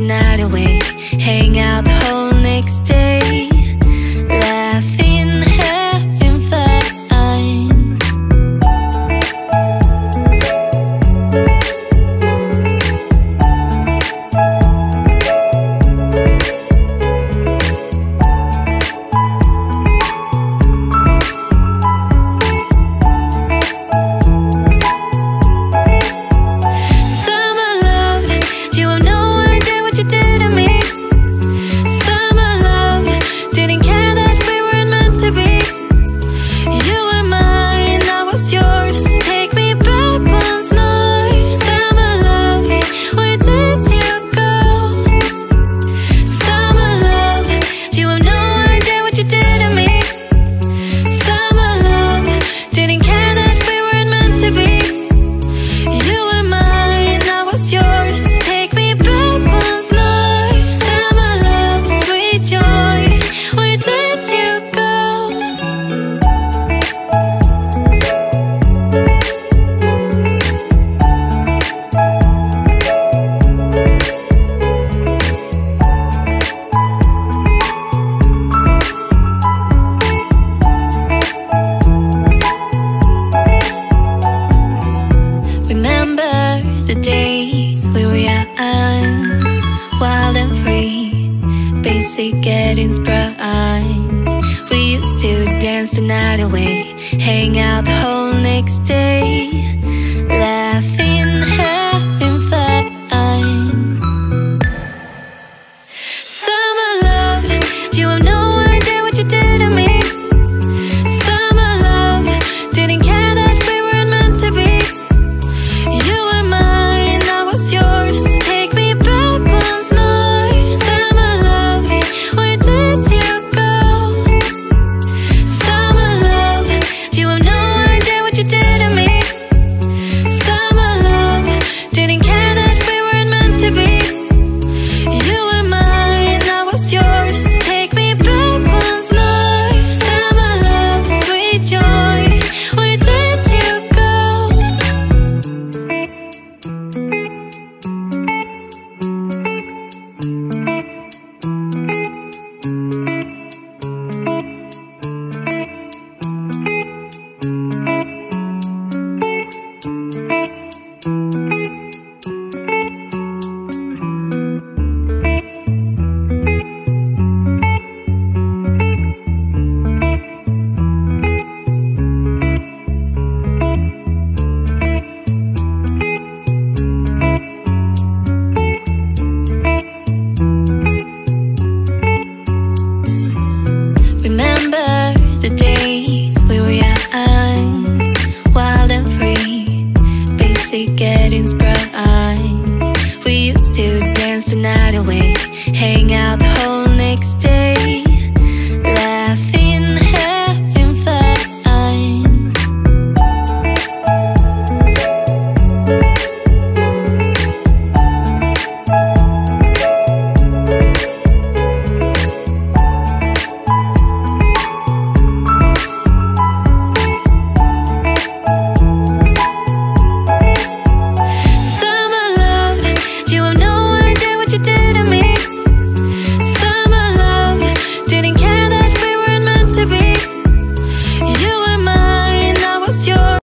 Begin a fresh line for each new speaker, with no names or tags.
the night away, hang out the whole next day, laughing, having fun. The days we were young, wild and free, basic getting sprung. We used to dance the night away, hang out the whole next day, laughing, having fun. Summer love, you have no idea what you did to me. Summer love, didn't care that we weren't meant to be. You were mine, I was yours. Take me back once more. Summer love, where did you go? Summer love, you have no idea what you did to me. Summer love, didn't care that we weren't meant to be. You were mine, I was yours. Take me back once more. Summer love, sweet joy, where did you go? Remember the days we were young, wild and free, basic getting sprung. We used to dance the night away, hang out the